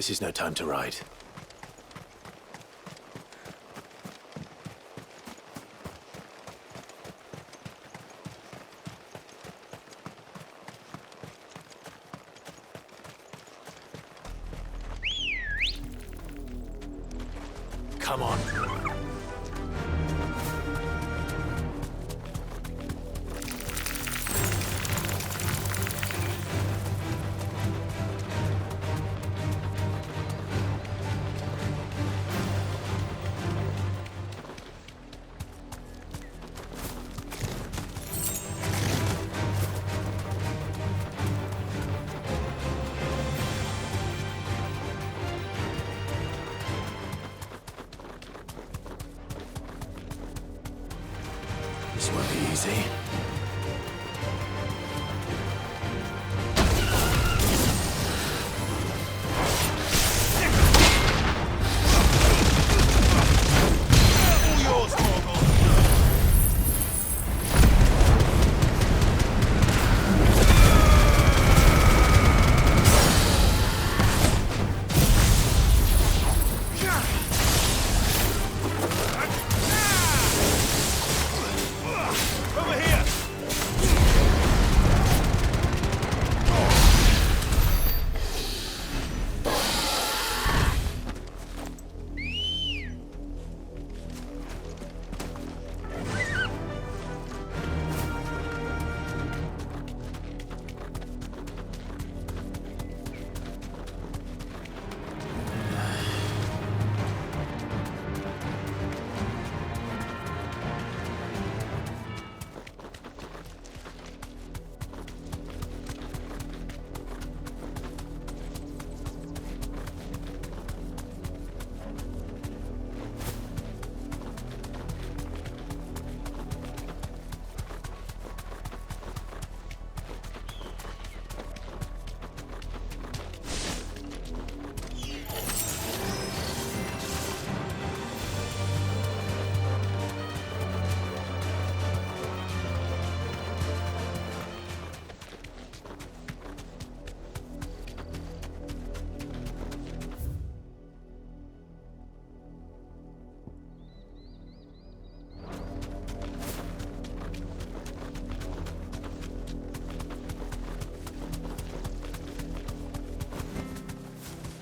This is no time to ride. Come on. This won't be easy.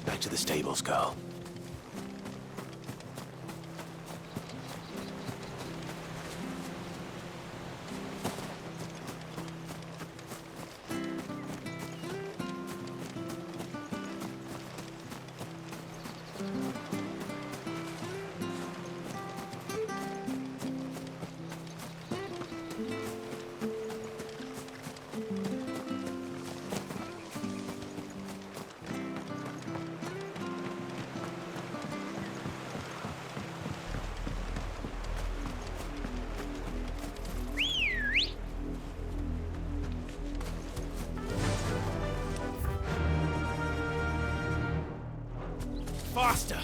Back to the stables, girl. Faster!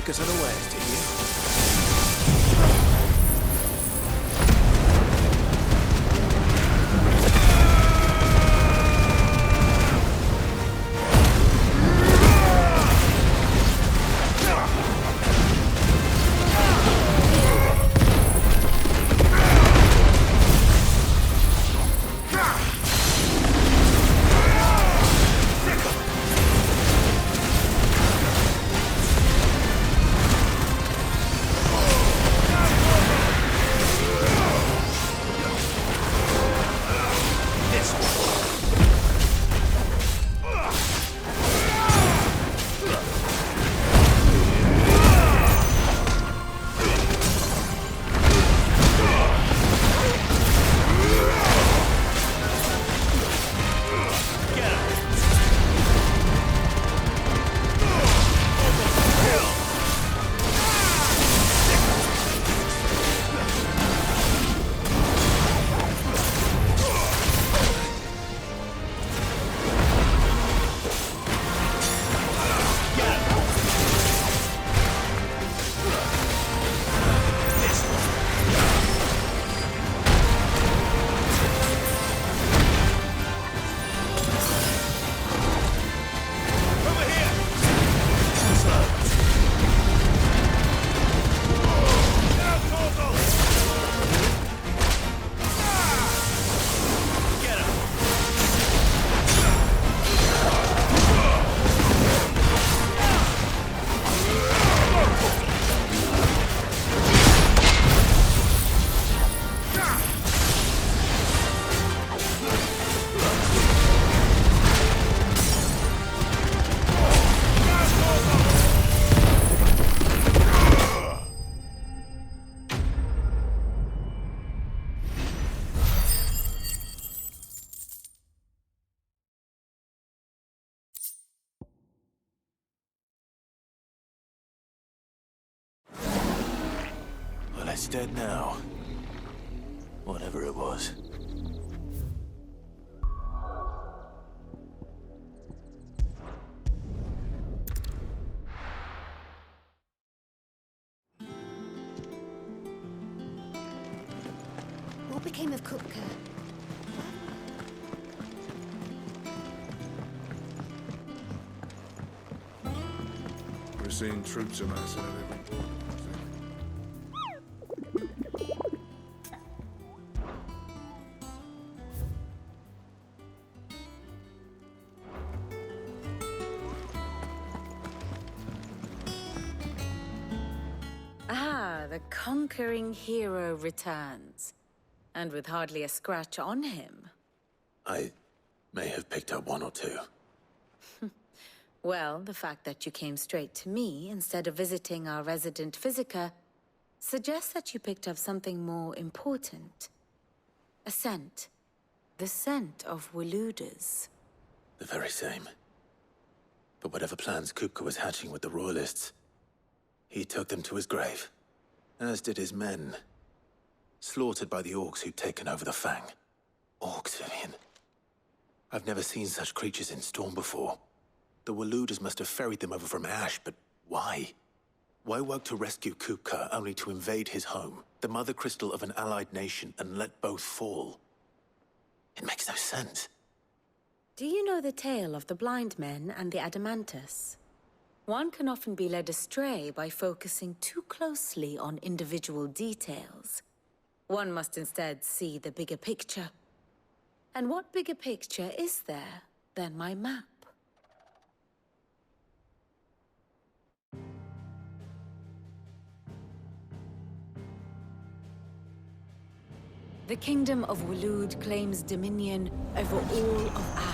Take us unawares, did you? It's dead now. Whatever it was. What became of Kupka? We're seeing troops amass at every point. The conquering hero returns, and with hardly a scratch on him. I may have picked up one or two. Well, the fact that you came straight to me instead of visiting our resident physiker suggests that you picked up something more important. A scent. The scent of Waludas. The very same. But whatever plans Kupka was hatching with the Royalists, he took them to his grave. As did his men. Slaughtered by the orcs who'd taken over the Fang. Orcs, Vivian. I've never seen such creatures in Storm before. The Waludas must have ferried them over from Ash, but why? Why work to rescue Kupka only to invade his home, the mother crystal of an allied nation, and let both fall? It makes no sense. Do you know the tale of the blind men and the Adamantus? One can often be led astray by focusing too closely on individual details. One must instead see the bigger picture. And what bigger picture is there than my map? The Kingdom of Waloed claims dominion over all of Ash.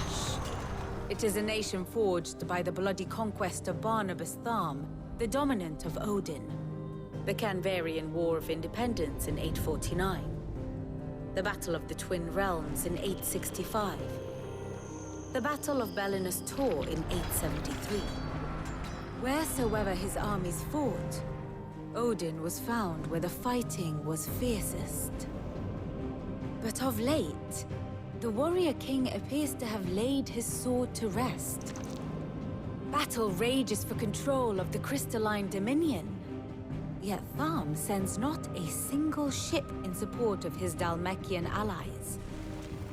It is a nation forged by the bloody conquest of Barnabas Tharm, the dominant of Odin. The Canvarian War of Independence in 849. The Battle of the Twin Realms in 865. The Battle of Belinus Tor in 873. Wheresoever his armies fought, Odin was found where the fighting was fiercest. But of late, the warrior king appears to have laid his sword to rest. Battle rages for control of the crystalline dominion. Yet Tharm sends not a single ship in support of his Dhalmekian allies.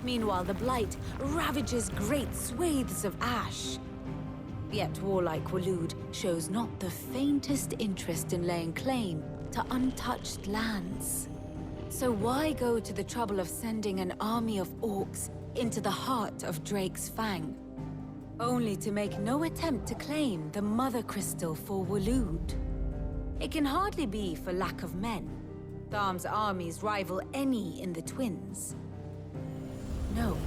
Meanwhile, the Blight ravages great swathes of ash. Yet warlike Waloed shows not the faintest interest in laying claim to untouched lands. So why go to the trouble of sending an army of orcs into the heart of Drake's Fang, only to make no attempt to claim the Mother Crystal for Waloed? It can hardly be for lack of men. Tharm's armies rival any in the Twins. No.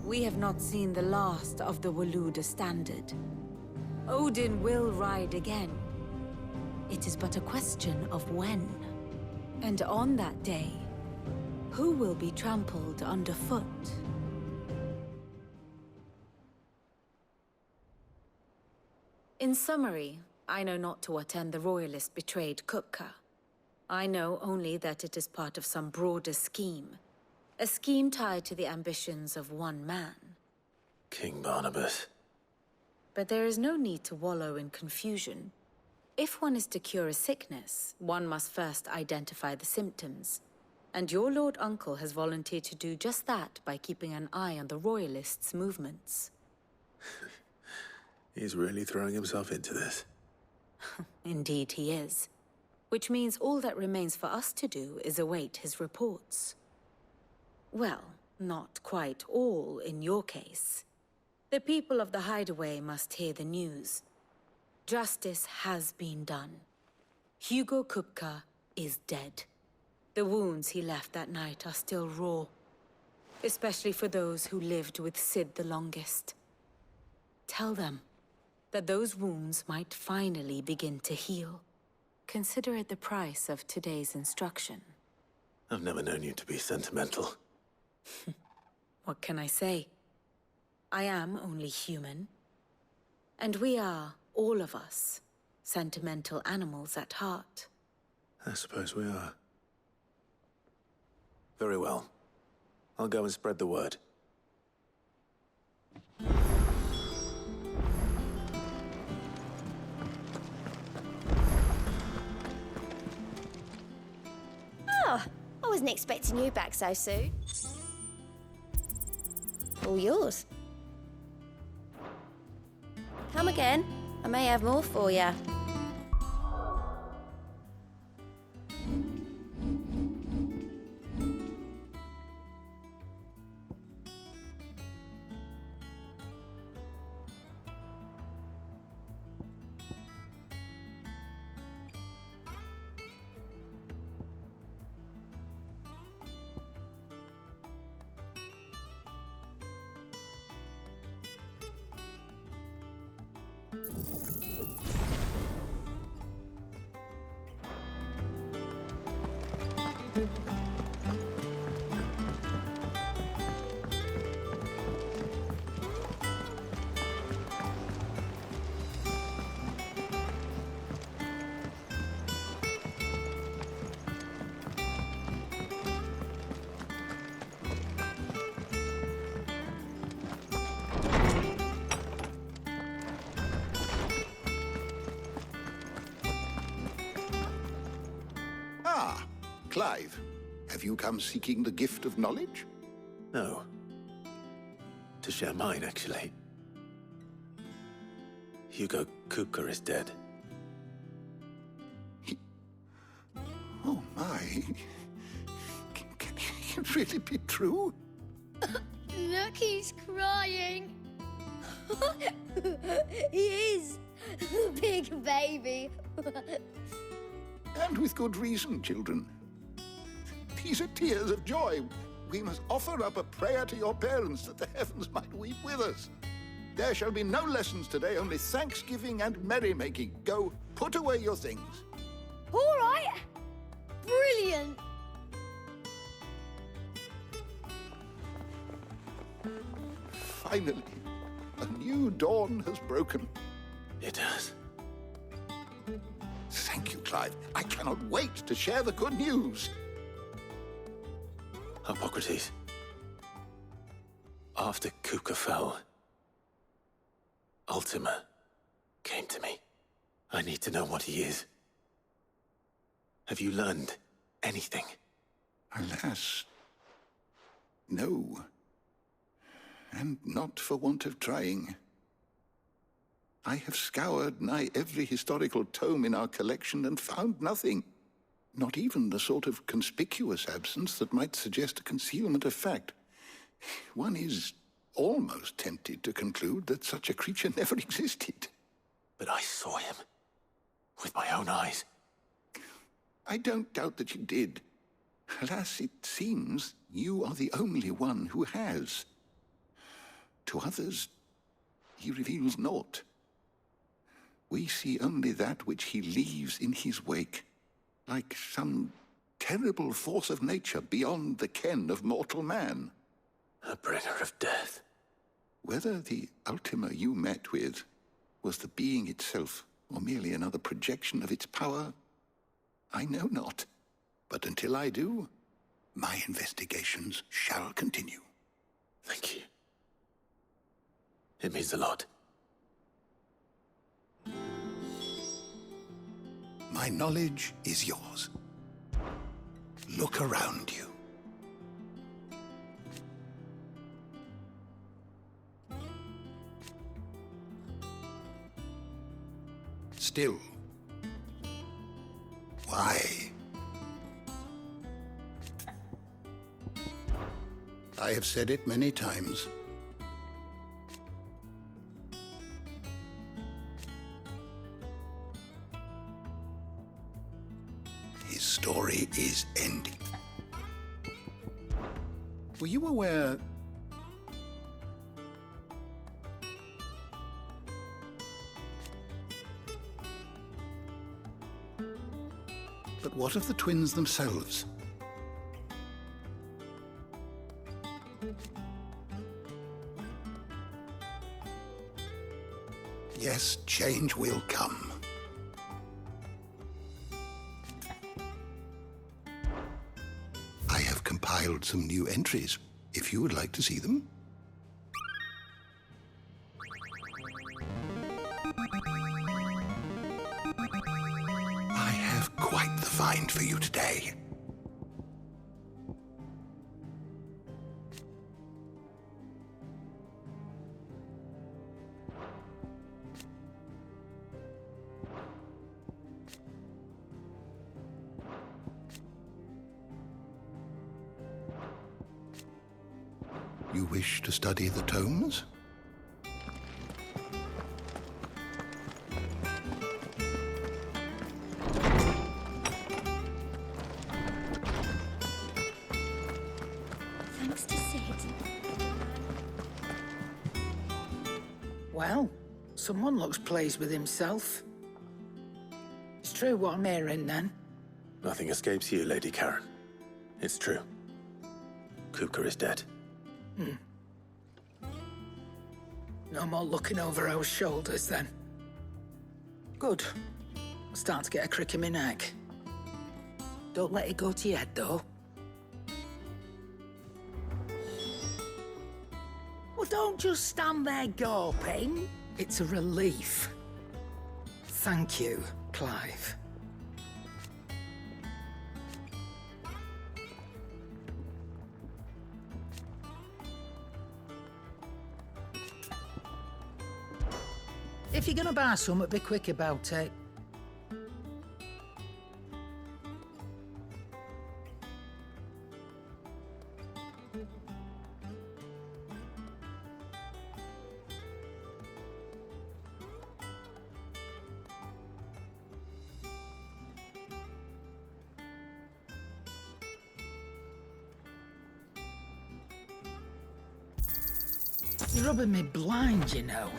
We have not seen the last of the Waloed standard. Odin will ride again. It is but a question of when. And on that day, who will be trampled underfoot? In summary, I know not to what end the Royalist betrayed Kupka. I know only that it is part of some broader scheme. A scheme tied to the ambitions of one man. King Barnabas. But there is no need to wallow in confusion. If one is to cure a sickness, one must first identify the symptoms. And your Lord Uncle has volunteered to do just that by keeping an eye on the Royalists' movements. He's really throwing himself into this. Indeed he is. Which means all that remains for us to do is await his reports. Well, not quite all in your case. The people of the Hideaway must hear the news. Justice has been done. Hugo Kupka is dead. The wounds he left that night are still raw, especially for those who lived with Sid the longest. Tell them that those wounds might finally begin to heal. Consider it the price of today's instruction. I've never known you to be sentimental. What can I say? I am only human. And we are, all of us, sentimental animals at heart. I suppose we are. Very well. I'll go and spread the word. Oh, I wasn't expecting you back so soon. All yours. Come again. I may have more for you. Ah, Clive, have you come seeking the gift of knowledge? No. To share mine, actually. Hugo Kupka is dead. Oh, my. Can it really be true? Look, he's crying. He is. Big baby. And with good reason, children. These are tears of joy. We must offer up a prayer to your parents that the heavens might weep with us. There shall be no lessons today, only thanksgiving and merrymaking. Go, put away your things. All right. Brilliant. Finally, a new dawn has broken. It has. Thank you, Clive. I cannot wait to share the good news. Hippocrates. After Kupka fell, Ultima came to me. I need to know what he is. Have you learned anything? Alas, no. And not for want of trying. I have scoured nigh every historical tome in our collection and found nothing. Not even the sort of conspicuous absence that might suggest a concealment of fact. One is almost tempted to conclude that such a creature never existed. But I saw him. With my own eyes. I don't doubt that you did. Alas, it seems you are the only one who has. To others, he reveals naught. We see only that which he leaves in his wake, like some terrible force of nature beyond the ken of mortal man. A bringer of death. Whether the Ultima you met with was the being itself, or merely another projection of its power, I know not. But until I do, my investigations shall continue. Thank you. It means a lot. My knowledge is yours. Look around you. Still. Why? I have said it many times. His story is ending. Were you aware but what of the twins themselves? Yes, change will come. I have compiled some new entries, if you would like to see them. I have quite the find for you today. You wish to study the tomes? Thanks to Sid. Well, someone looks pleased with himself. It's true what I'm hearing, then. Nothing escapes you, Lady Karen. It's true. Kupka is dead. No more looking over our shoulders, then. Good. I'm starting to get a crick in my neck. Don't let it go to your head, though. Well, don't just stand there gawping. It's a relief. Thank you, Clive. If you're gonna buy something, be quick about it. You're rubbing me blind, you know.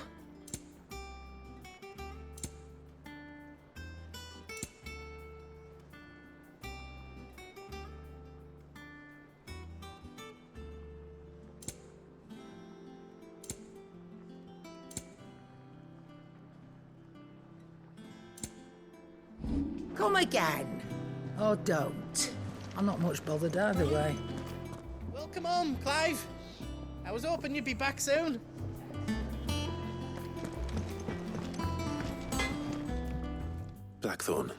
Come again. Or don't. I'm not much bothered either way. Welcome home, Clive. I was hoping you'd be back soon. Blackthorn.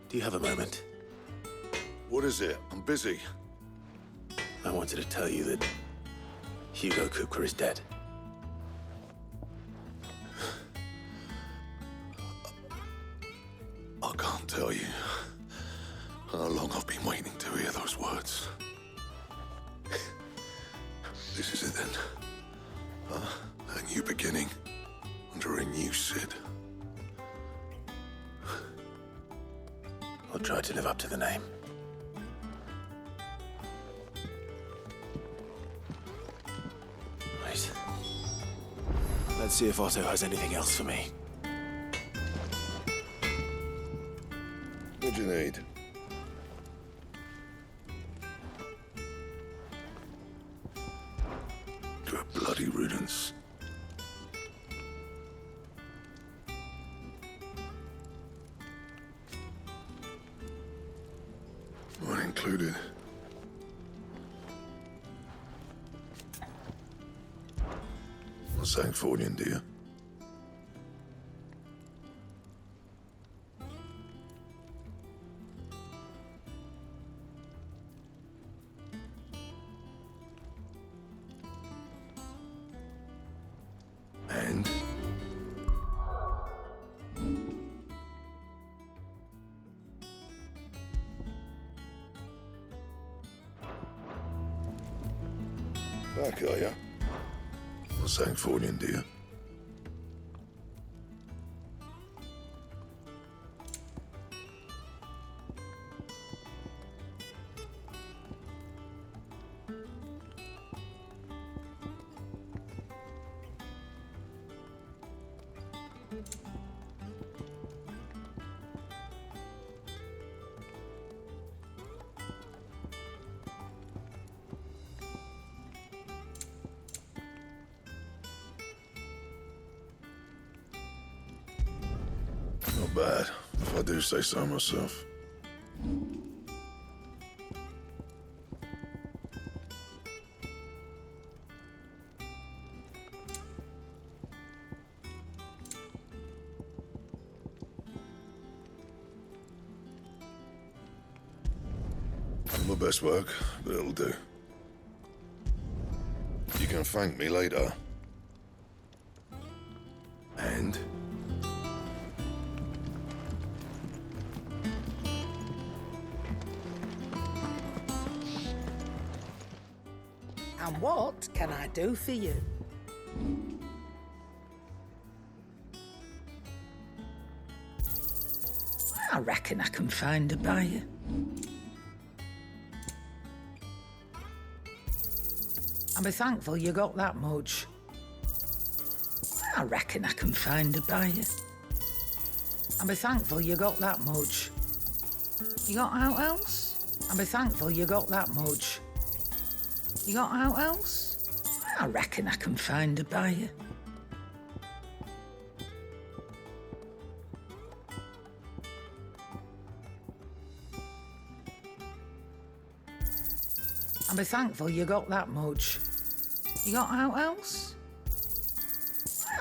Do you have a moment? What is it? I'm busy. I wanted to tell you that Hugo Cooper is dead. I can't tell you how long I've been waiting to hear those words. This is it then. A new beginning under a new Sid. I'll try to live up to the name. Right. Let's see if Otto has anything else for me. What do you need? Good bloody riddance. Not included. Not saying fortune, dear. And back, are ya? Not saying fortune, dear. Not bad, if I do say so myself. Not my best work, but it'll do. You can thank me later. And? And what can I do for you? I reckon I can find a buyer. I'll be thankful you got that much. I reckon I can find a buyer. I'll be thankful you got that much. You got out else? I'll be thankful you got that much. You got out else? I reckon I can find a buyer. I'll be thankful you got that much. You got out else?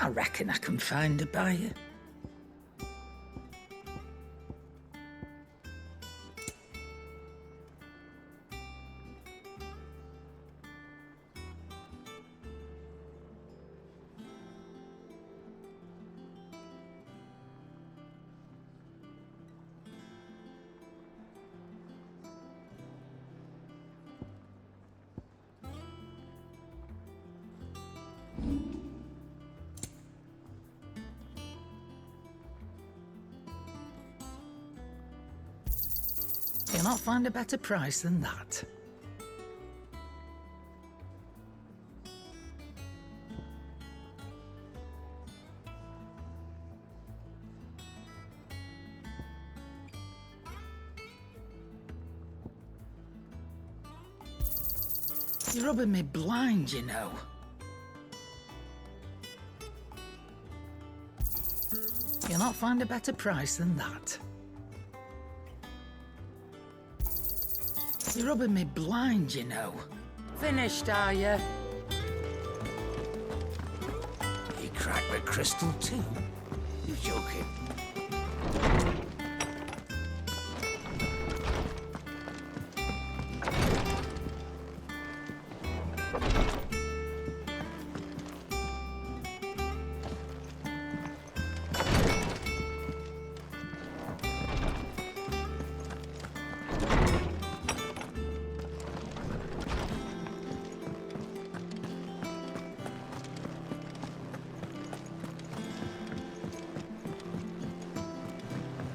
I reckon I can find a buyer. You'll not find a better price than that. You're rubbing me blind, you know. You'll not find a better price than that. You're rubbing me blind, you know. Finished, are you? He cracked the crystal too. You joking?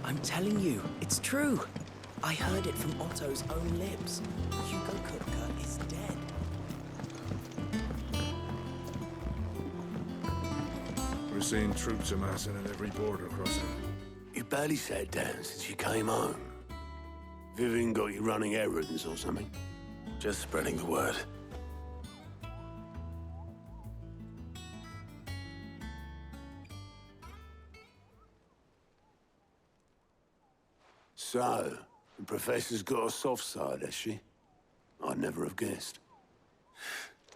I'm telling you, it's true. I heard it from Otto's own lips. Hugo Kupka is dead. We're seeing troops amassing at every border crossing. You barely sat down since you came home. Vivian got you running errands or something? Just spreading the word. So, the Professor's got a soft side, has she? I'd never have guessed.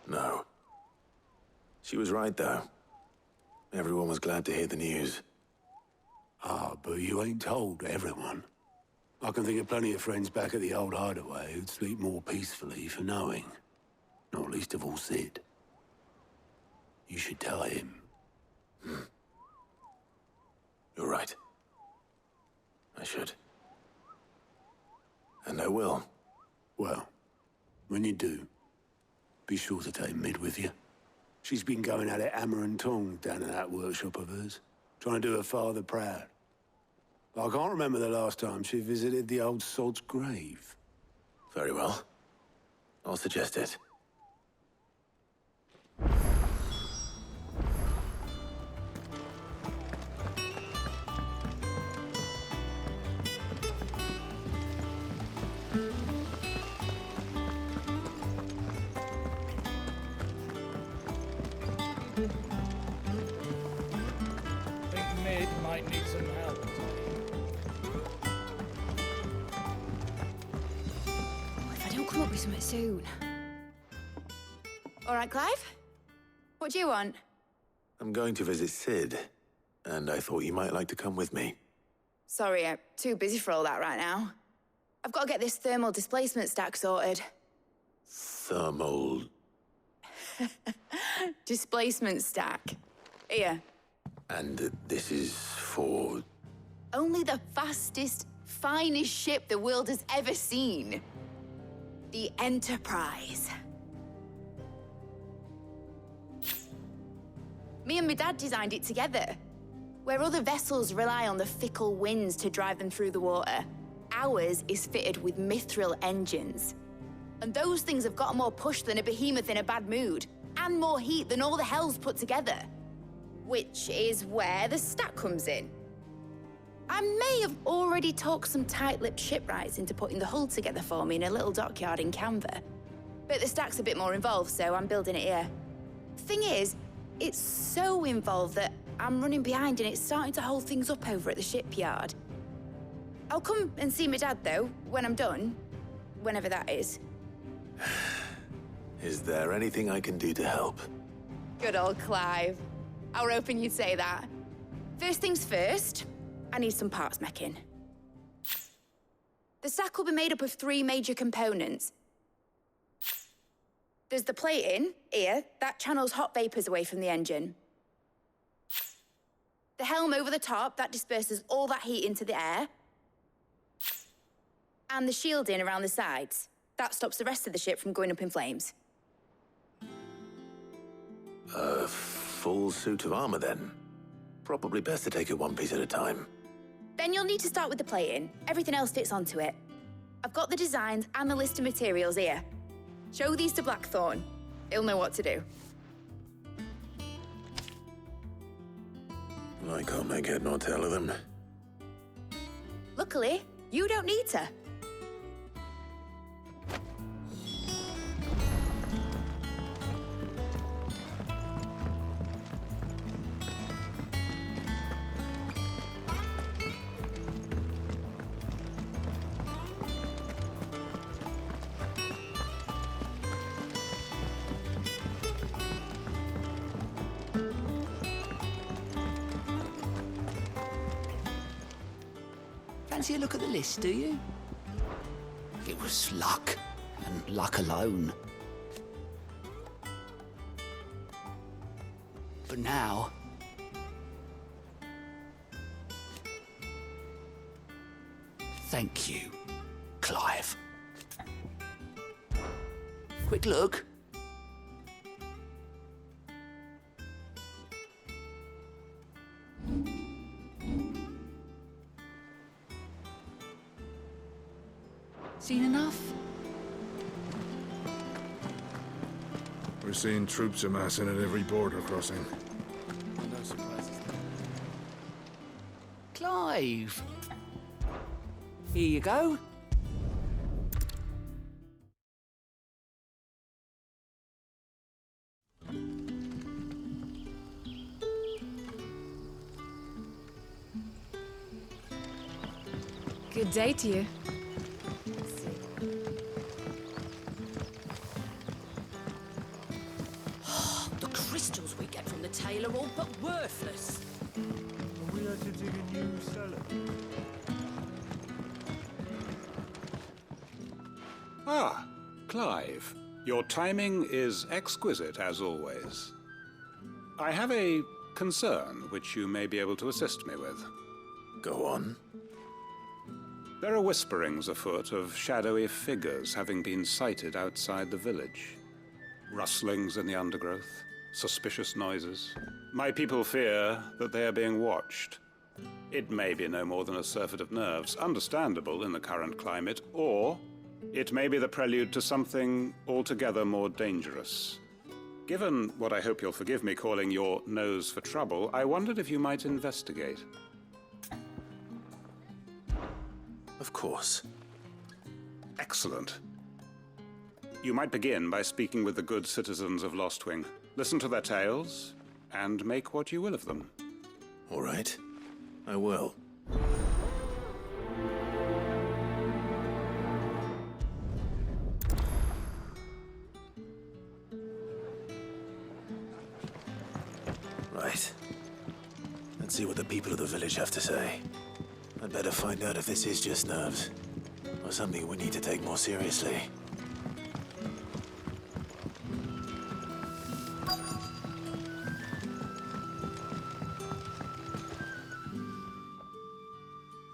No. She was right, though. Everyone was glad to hear the news. Ah, but you ain't told everyone. I can think of plenty of friends back at the old hideaway who'd sleep more peacefully for knowing. Not least of all Sid. You should tell him. You're right. I should. And I will. Well, when you do, be sure to take Mid with you. She's been going at it hammer and tongs down in that workshop of hers, trying to do her father proud. I can't remember the last time she visited the old sod's grave. Very well. I'll suggest it. Think Mid might need some help. If I don't come up with something soon. All right, Clive? What do you want? I'm going to visit Sid, and I thought you might like to come with me. Sorry, I'm too busy for all that right now. I've got to get this thermal displacement stack sorted. Thermal... Displacement stack. Here. And this is for... Only the fastest, finest ship the world has ever seen. The Enterprise. Me and my dad designed it together. Where other vessels rely on the fickle winds to drive them through the water, ours is fitted with mithril engines. And those things have got more push than a behemoth in a bad mood, and more heat than all the hells put together. Which is where the stack comes in. I may have already talked some tight-lipped shipwrights into putting the hull together for me in a little dockyard in Canva. But the stack's a bit more involved, so I'm building it here. Thing is, it's so involved that I'm running behind and it's starting to hold things up over at the shipyard. I'll come and see my dad, though, when I'm done. Whenever that is. Is there anything I can do to help? Good old Clive. I was hoping you'd say that. First things first, I need some parts meching. The stack will be made up of 3 major components. There's the plating, here, that channels hot vapors away from the engine. The helm over the top, that disperses all that heat into the air. And the shielding around the sides. That stops the rest of the ship from going up in flames. A full suit of armor, then? Probably best to take it one piece at a time. Then you'll need to start with the plating. Everything else fits onto it. I've got the designs and the list of materials here. Show these to Blackthorn. He'll know what to do. I can't make head nor tail of them. Luckily, you don't need to. Fancy a look at the list, do you? It was luck, and luck alone. But now... Thank you, Clive. Quick look. Seen enough? We're seeing troops amassing at every border crossing. No surprises there. Clive! Here you go. Good day to you. The crystals we get from the tail are all but worthless. We had to dig a new cellar. Ah, Clive. Your timing is exquisite, as always. I have a concern which you may be able to assist me with. Go on. There are whisperings afoot of shadowy figures having been sighted outside the village. Rustlings in the undergrowth, suspicious noises. My people fear that they are being watched. It may be no more than a surfeit of nerves, understandable in the current climate, or it may be the prelude to something altogether more dangerous. Given what I hope you'll forgive me calling your nose for trouble, I wondered if you might investigate. Of course. Excellent. You might begin by speaking with the good citizens of Lostwing. Listen to their tales, and make what you will of them. All right. I will. Right. Let's see what the people of the village have to say. I'd better find out if this is just nerves, or something we need to take more seriously.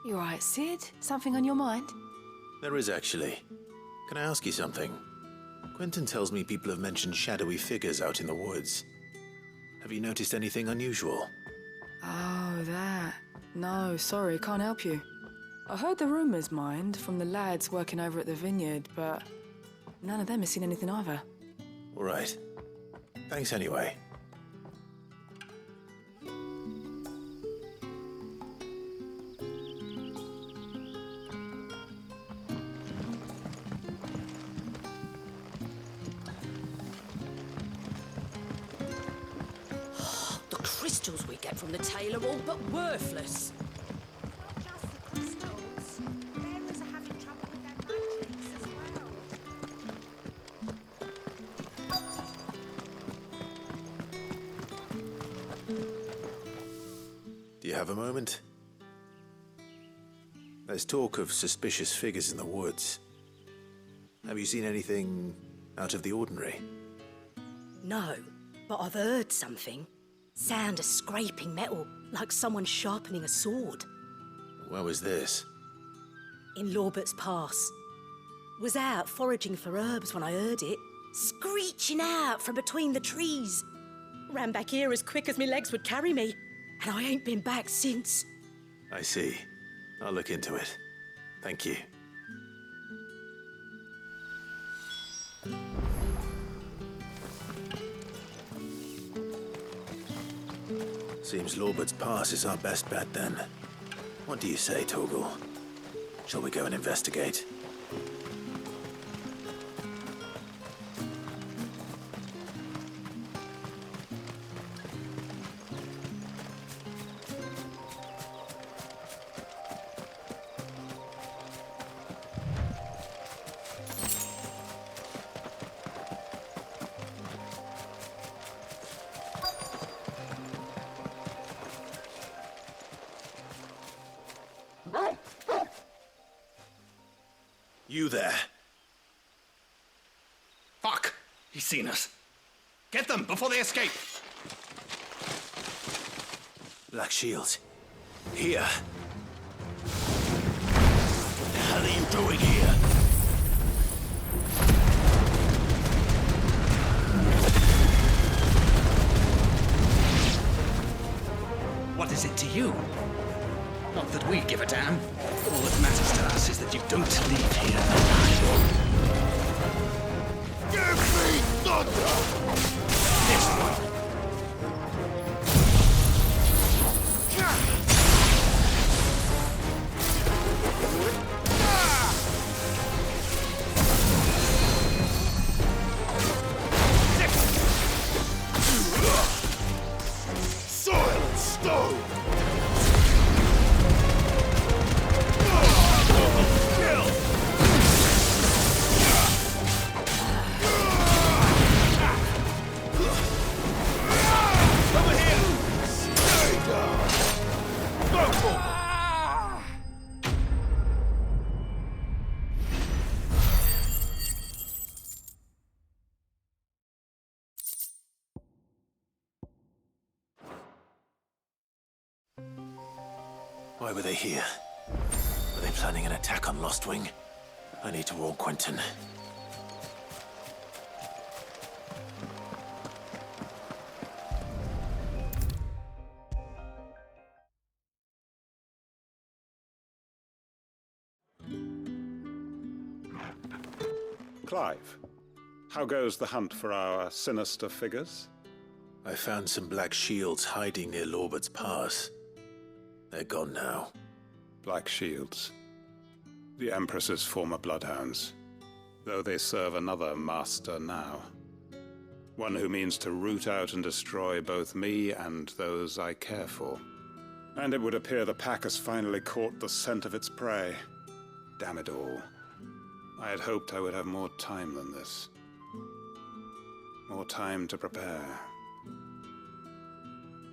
You all right, Sid? Something on your mind? There is actually. Can I ask you something? Quentin tells me people have mentioned shadowy figures out in the woods. Have you noticed anything unusual? Oh, that. No, sorry, can't help you. I heard the rumours, mind, from the lads working over at the vineyard, but none of them has seen anything either. All right. Thanks anyway. The crystals we get from the tail are all but worthless. Not just the crystals. Bearers are having trouble with their magics as well. Do you have a moment? There's talk of suspicious figures in the woods. Have you seen anything out of the ordinary? No, but I've heard something. Sound of scraping metal, like someone sharpening a sword. Where was this? In Lorbert's Pass. Was out foraging for herbs when I heard it, screeching out from between the trees. Ran back here as quick as my legs would carry me, and I ain't been back since. I see. I'll look into it. Thank you. Seems Lorbert's Pass is our best bet then. What do you say, Torgal? Shall we go and investigate? You there? Fuck! He's seen us. Get them before they escape! Black shields. Here. What the hell are you doing here? What is it to you? Not that we give a damn. All that matters to us is that you don't leave here alive. Give me thunder! This one. Soil and stone! Why were they here? Were they planning an attack on Lost Wing? I need to warn Quentin. Clive, how goes the hunt for our sinister figures? I found some black shields hiding near Lorbert's Pass. They're gone now. Black shields. The Empress's former bloodhounds, though they serve another master now. One who means to root out and destroy both me and those I care for. And it would appear the pack has finally caught the scent of its prey. Damn it all. I had hoped I would have more time than this. More time to prepare.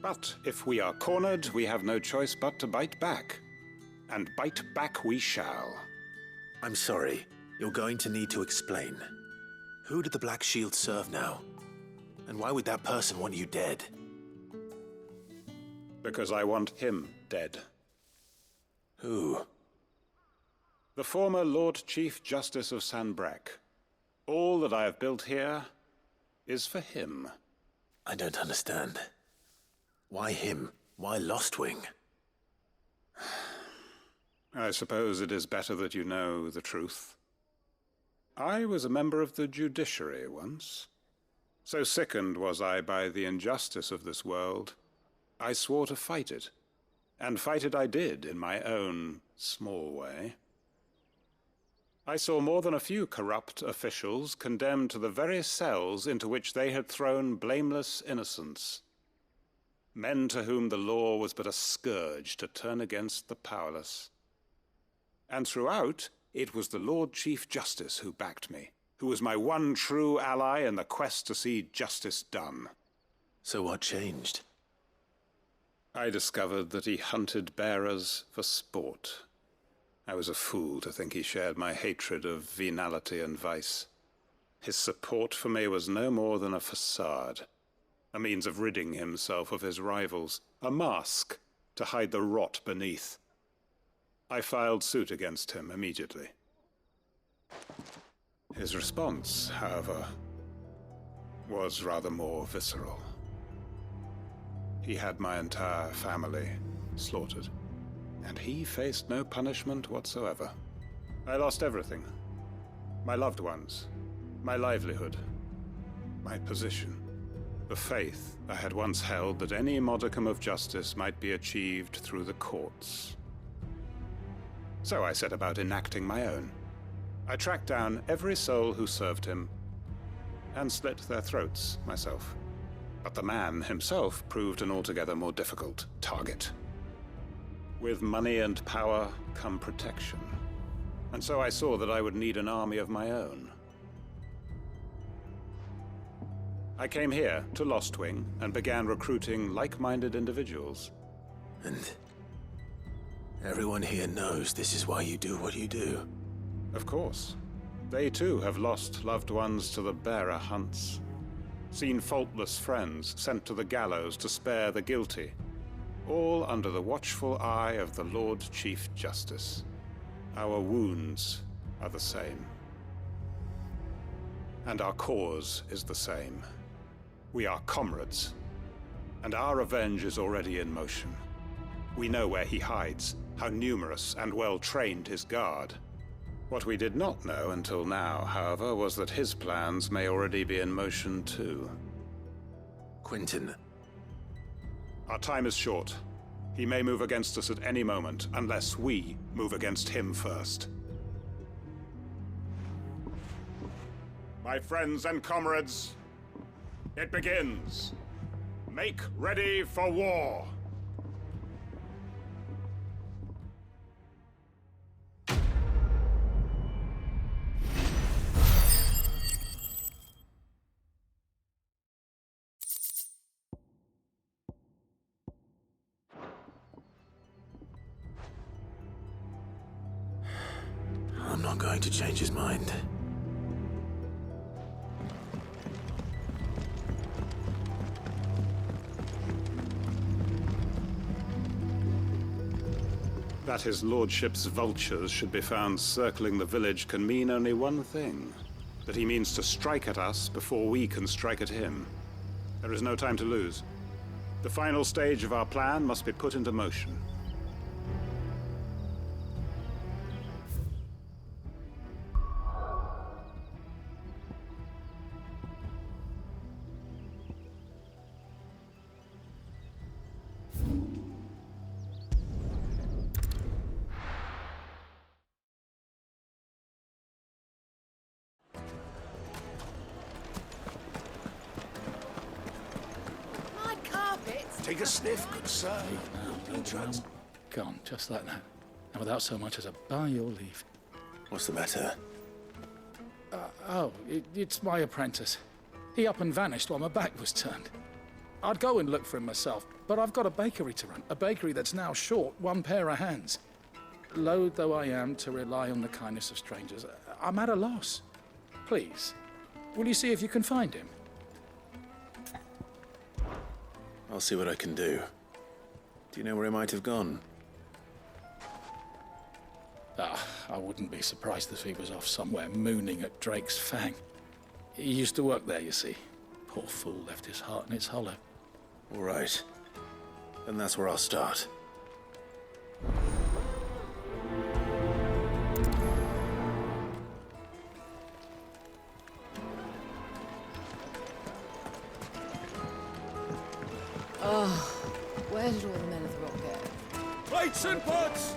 But if we are cornered, we have no choice but to bite back. And bite back we shall. I'm sorry. You're going to need to explain. Who did the Black Shield serve now? And why would that person want you dead? Because I want him dead. Who? The former Lord Chief Justice of Sanbreque. All that I have built here is for him. I don't understand. Why him? Why Lost Wing? I suppose it is better that you know the truth. I was a member of the judiciary once. So sickened was I by the injustice of this world, I swore to fight it. And fight it I did in my own small way. I saw more than a few corrupt officials condemned to the very cells into which they had thrown blameless innocents. Men to whom the law was but a scourge to turn against the powerless. And throughout, it was the Lord Chief Justice who backed me, who was my one true ally in the quest to see justice done. So what changed? I discovered that he hunted bearers for sport. I was a fool to think he shared my hatred of venality and vice. His support for me was no more than a facade. A means of ridding himself of his rivals, a mask to hide the rot beneath. I filed suit against him immediately. His response, however, was rather more visceral. He had my entire family slaughtered, and he faced no punishment whatsoever. I lost everything. My loved ones, my livelihood, my position. The faith I had once held that any modicum of justice might be achieved through the courts. So I set about enacting my own. I tracked down every soul who served him, and slit their throats myself. But the man himself proved an altogether more difficult target. With money and power come protection, and so I saw that I would need an army of my own. I came here to Lost Wing and began recruiting like-minded individuals. And everyone here knows this is why you do what you do. Of course. They too have lost loved ones to the bearer hunts. Seen faultless friends sent to the gallows to spare the guilty. all under the watchful eye of the Lord Chief Justice. Our wounds are the same. And our cause is the same. We are comrades, and our revenge is already in motion. We know where he hides, how numerous and well-trained his guard. What we did not know until now, however, was that his plans may already be in motion too. Quentin. Our time is short. He may move against us at any moment, unless we move against him first. My friends and comrades, it begins. Make ready for war. I'm not going to change his mind. That his lordship's vultures should be found circling the village can mean only one thing. That he means to strike at us before we can strike at him. There is no time to lose. The final stage of our plan must be put into motion. Take a sniff, good sir. No, gone, just like that. And without so much as a by your leave. What's the matter? It's my apprentice. He up and vanished while my back was turned. I'd go and look for him myself, but I've got a bakery to run. A bakery that's now short one pair of hands. Loath though I am to rely on the kindness of strangers, I'm at a loss. Please, will you see if you can find him? I'll see what I can do. Do you know where he might have gone? I wouldn't be surprised if he was off somewhere mooning at Drake's Fang. He used to work there, you see. Poor fool left his heart in its hollow. All right. Then that's where I'll start. Where did all the men of the rock go? Plates and pots!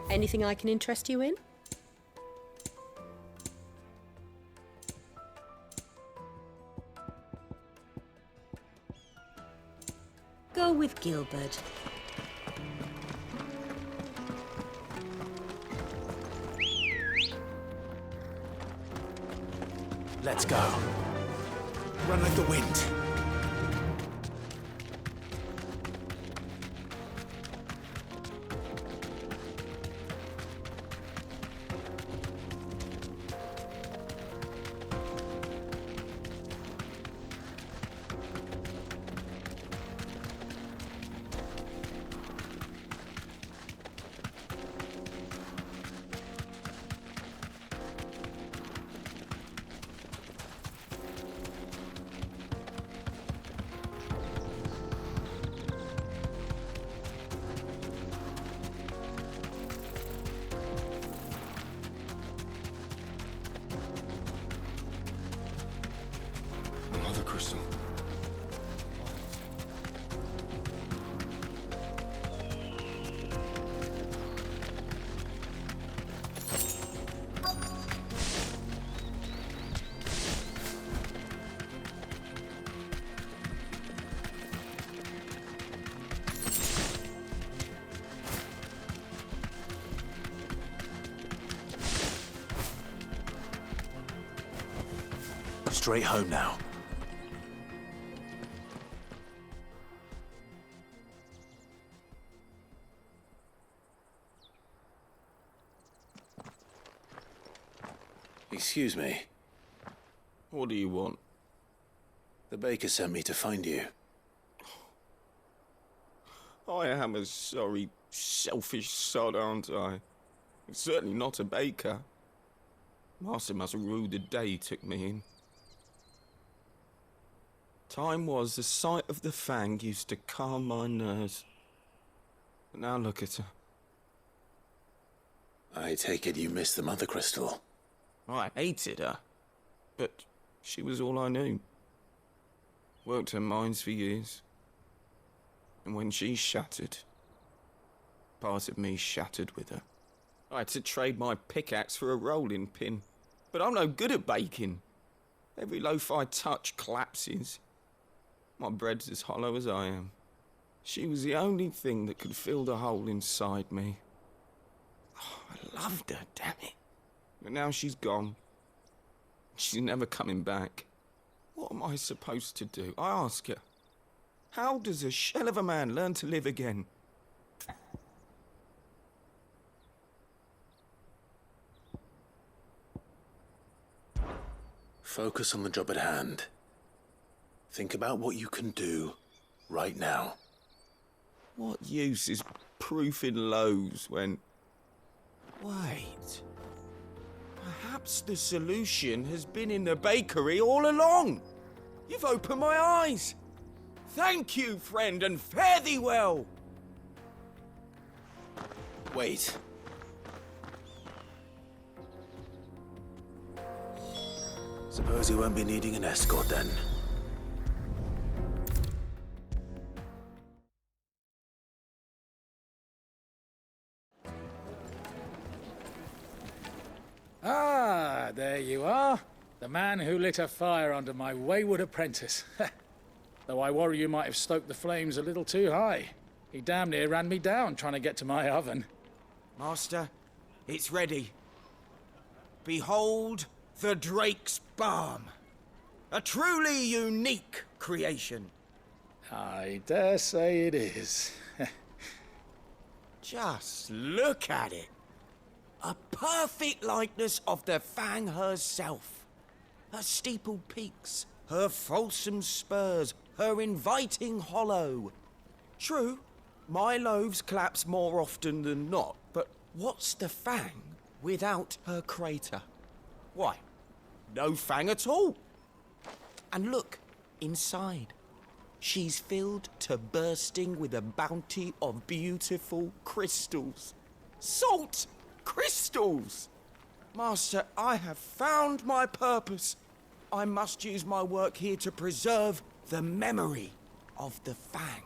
Anything I can interest you in? Go with Gilbert. Let's go. Run like the wind. Another crystal. Straight home now. Excuse me. What do you want? The baker sent me to find you. I am a sorry, selfish sod, aren't I? I'm certainly not a baker. Master must have ruled the day he took me in. Time was the sight of the fang used to calm my nerves. But now look at her. I take it you missed the mother crystal. I hated her, but she was all I knew. Worked her mines for years. And when she shattered, part of me shattered with her. I had to trade my pickaxe for a rolling pin, but I'm no good at baking. Every loaf I touch collapses. My bread's as hollow as I am. She was the only thing that could fill the hole inside me. Oh, I loved her, damn it. But now she's gone. She's never coming back. What am I supposed to do? I ask her. How does a shell of a man learn to live again? Focus on the job at hand. Think about what you can do right now. What use is proofing loaves when... Wait. Perhaps the solution has been in the bakery all along. You've opened my eyes. Thank you, friend, and fare thee well. Wait. Suppose you won't be needing an escort then. Ah, there you are. The man who lit a fire under my wayward apprentice. Though I worry you might have stoked the flames a little too high. He damn near ran me down trying to get to my oven. Master, it's ready. Behold the Drake's Balm. A truly unique creation. I dare say it is. Just look at it. A perfect likeness of the Fang herself. Her steepled peaks, her fulsome spurs, her inviting hollow. True, my loaves collapse more often than not, but what's the Fang without her crater? Why, no Fang at all. And look, inside. She's filled to bursting with a bounty of beautiful crystals. Salt crystals! Master, I have found my purpose. I must use my work here to preserve the memory of the Fang.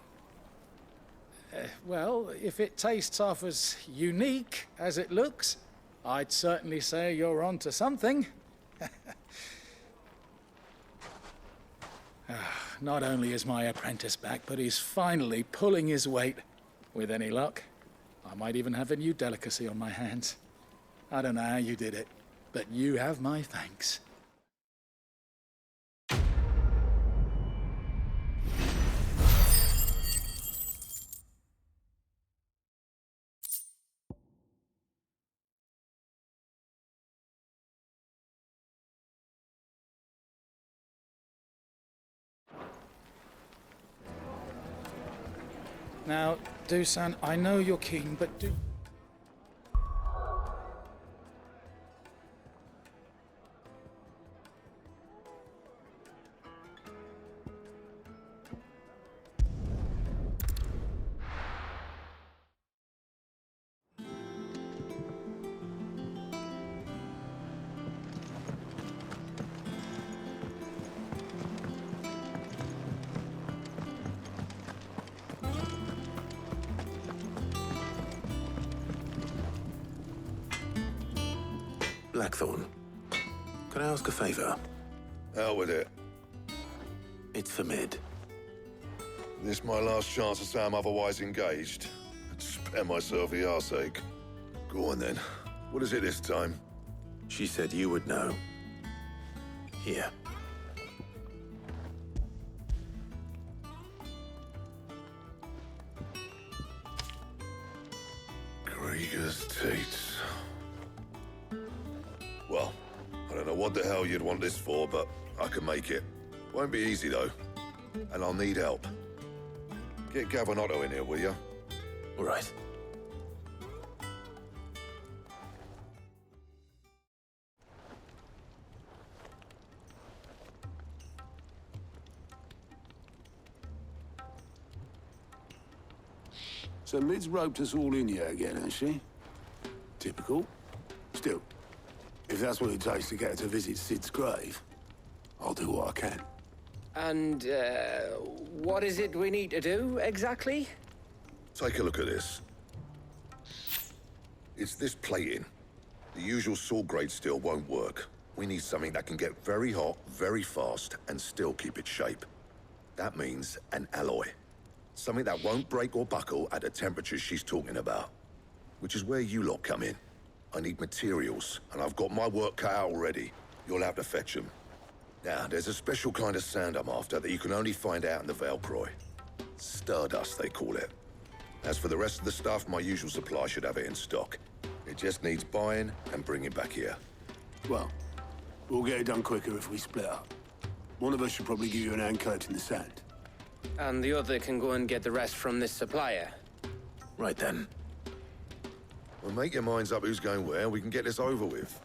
Well, if it tastes half as unique as it looks, I'd certainly say you're on to something. Not only is my apprentice back, but he's finally pulling his weight. With any luck, I might even have a new delicacy on my hands. I don't know how you did it, but you have my thanks. Now, Dusan, I know you're keen, but do... Blackthorn, can I ask a favor? Out with it. It's for Mid. This my last chance to say I'm otherwise engaged. I'd spare myself the arseache. Go on then. What is it this time? She said you would know. Here. Krieger's Tates. Well, I know what the hell you'd want this for, but I can make it. Won't be easy, though. And I'll need help. Get Gavin-Otto in here, will you? All right. So Mid's roped us all in here again, has she? Typical. Still, if that's what it takes to get her to visit Sid's grave, I'll do what I can. And, what is it we need to do, exactly? Take a look at this. It's this plating. The usual saw grade steel won't work. We need something that can get very hot, very fast, and still keep its shape. That means an alloy. Something that won't break or buckle at the temperatures she's talking about. Which is where you lot come in. I need materials, and I've got my work cut out already. You'll have to fetch them. Now, there's a special kind of sand I'm after that you can only find out in the Valcroy. Stardust, they call it. As for the rest of the stuff, my usual supply should have it in stock. It just needs buying and bringing back here. Well, we'll get it done quicker if we split up. One of us should probably give you an hand collecting the sand. And the other can go and get the rest from this supplier. Right then. Well, make your minds up who's going where, we can get this over with.